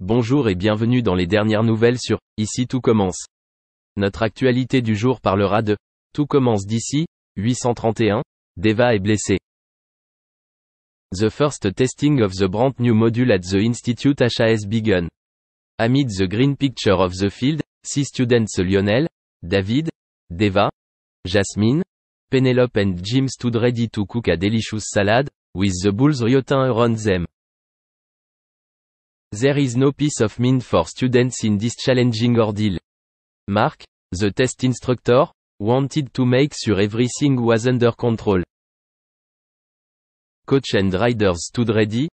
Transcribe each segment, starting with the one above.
Bonjour et bienvenue dans les dernières nouvelles sur « Ici tout commence ». Notre actualité du jour parlera de « Tout commence d'ici, 831, Deva est blessé ». The first testing of the brand new module at the Institute has begun. Amid the green picture of the field, 6 students Lionel, David, Deva, Jasmine, Penelope and Jim stood ready to cook a delicious salad, with the bulls rioting around them. There is no peace of mind for students in this challenging ordeal. Mark, the test instructor, wanted to make sure everything was under control. Coach and riders stood ready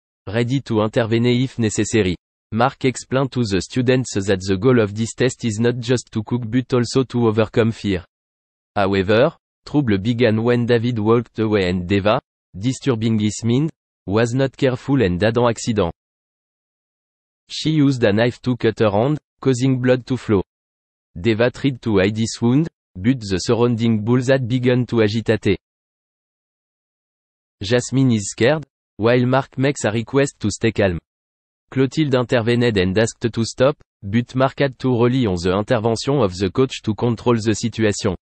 to intervene if necessary. Mark explained to the students that the goal of this test is not just to cook but also to overcome fear. However, trouble began when David walked away and Deva, disturbing his mind, was not careful and had an accident. She used a knife to cut her hand, causing blood to flow. Deva tried to hide his wound, but the surrounding bulls had begun to agitate. Jasmine is scared, while Mark makes a request to stay calm. Clotilde intervened and asked to stop, but Mark had to rely on the intervention of the coach to control the situation.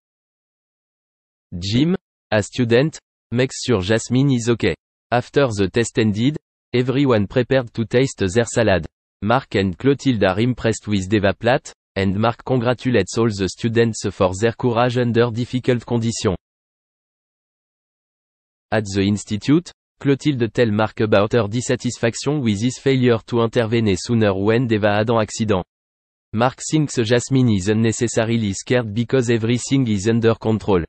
Jim, a student, makes sure Jasmine is okay. After the test ended, everyone prepared to taste their salad. Mark and Clotilde are impressed with Deva plate, and Mark congratulates all the students for their courage under difficult conditions. At the institute, Clotilde tells Mark about her dissatisfaction with his failure to intervene sooner when Deva had an accident. Mark thinks Jasmine is unnecessarily scared because everything is under control.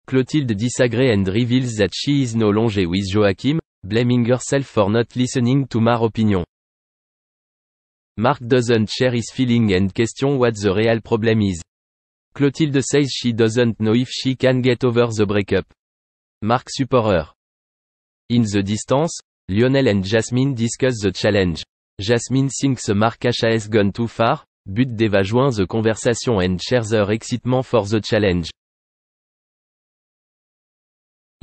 Clotilde disagrees and reveals that she is no longer with Joachim, blaming herself for not listening to Mark's opinion. Mark doesn't share his feeling and questions what the real problem is. Clotilde says she doesn't know if she can get over the breakup. Mark supports her. In the distance, Lionel and Jasmine discuss the challenge. Jasmine thinks Mark has gone too far, but Deva joins the conversation and shares her excitement for the challenge.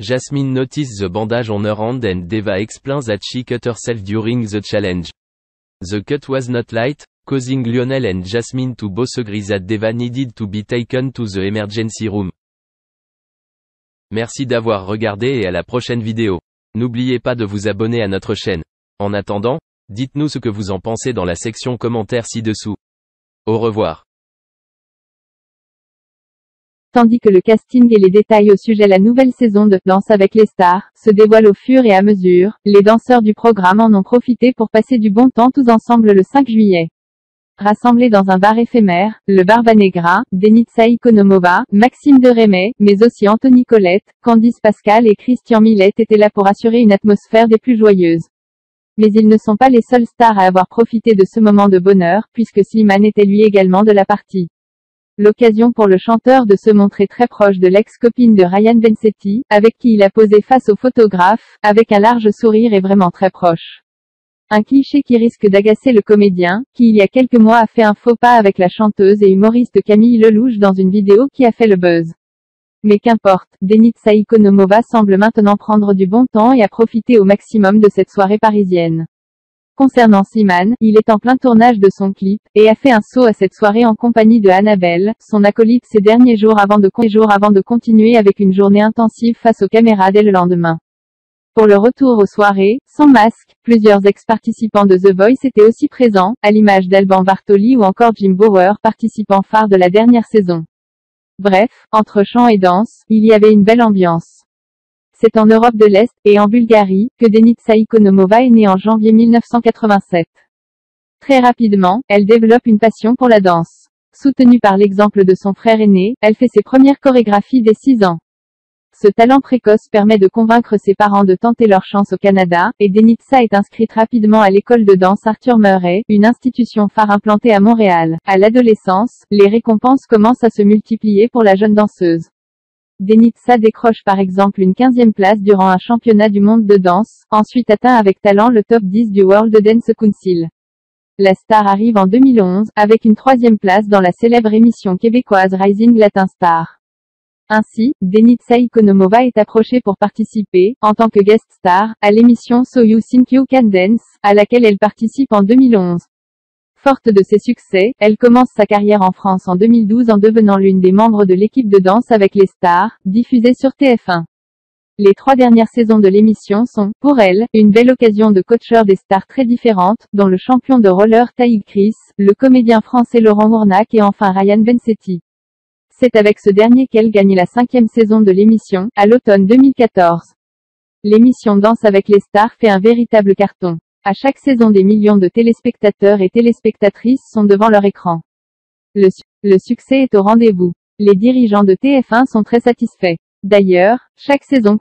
Jasmine notices the bandage on her hand and Deva explains that she cut herself during the challenge. The cut was not light, causing Lionel and Jasmine to both agree that Deva needed to be taken to the emergency room. Merci d'avoir regardé et à la prochaine vidéo. N'oubliez pas de vous abonner à notre chaîne. En attendant, dites-nous ce que vous en pensez dans la section commentaires ci-dessous. Au revoir. Tandis que le casting et les détails au sujet de la nouvelle saison de Danse avec les stars se dévoilent au fur et à mesure, les danseurs du programme en ont profité pour passer du bon temps tous ensemble le 5 juillet. Rassemblés dans un bar éphémère, le Barba Negra, Denitsa Ikonomova, Maxime de Rémet, mais aussi Anthony Colette, Candice Pascal et Christian Millet étaient là pour assurer une atmosphère des plus joyeuses. Mais ils ne sont pas les seuls stars à avoir profité de ce moment de bonheur, puisque Slimane était lui également de la partie. L'occasion pour le chanteur de se montrer très proche de l'ex-copine de Ryan Bensetti, avec qui il a posé face au photographe, avec un large sourire et vraiment très proche. Un cliché qui risque d'agacer le comédien, qui il y a quelques mois a fait un faux pas avec la chanteuse et humoriste Camille Lelouch dans une vidéo qui a fait le buzz. Mais qu'importe, Denitsa Ikonomova semble maintenant prendre du bon temps et a profité au maximum de cette soirée parisienne. Concernant Slimane, il est en plein tournage de son clip, et a fait un saut à cette soirée en compagnie de Annabelle, son acolyte ces derniers jours avant de continuer avec une journée intensive face aux caméras dès le lendemain. Pour le retour aux soirées, sans masque, plusieurs ex-participants de The Voice étaient aussi présents, à l'image d'Alban Bartoli ou encore Jim Bauer, participant phare de la dernière saison. Bref, entre chant et danse, il y avait une belle ambiance. C'est en Europe de l'Est, et en Bulgarie, que Denitsa Ikonomova est née en janvier 1987. Très rapidement, elle développe une passion pour la danse. Soutenue par l'exemple de son frère aîné, elle fait ses premières chorégraphies dès 6 ans. Ce talent précoce permet de convaincre ses parents de tenter leur chance au Canada, et Denitsa est inscrite rapidement à l'école de danse Arthur Murray, une institution phare implantée à Montréal. À l'adolescence, les récompenses commencent à se multiplier pour la jeune danseuse. Denitsa décroche par exemple une 15e place durant un championnat du monde de danse, ensuite atteint avec talent le top 10 du World Dance Council. La star arrive en 2011, avec une 3e place dans la célèbre émission québécoise Rising Latin Star. Ainsi, Denitsa Ikonomova est approchée pour participer, en tant que guest star, à l'émission So You Think You Can Dance, à laquelle elle participe en 2011. Forte de ses succès, elle commence sa carrière en France en 2012 en devenant l'une des membres de l'équipe de Danse avec les stars, diffusée sur TF1. Les 3 dernières saisons de l'émission sont, pour elle, une belle occasion de coacher des stars très différentes, dont le champion de roller Taïg Chris, le comédien français Laurent Gournac et enfin Ryan Bensetti. C'est avec ce dernier qu'elle gagne la 5e saison de l'émission, à l'automne 2014. L'émission Danse avec les stars fait un véritable carton. À chaque saison, des millions de téléspectateurs et téléspectatrices sont devant leur écran. Le succès est au rendez-vous. Les dirigeants de TF1 sont très satisfaits. D'ailleurs, chaque saison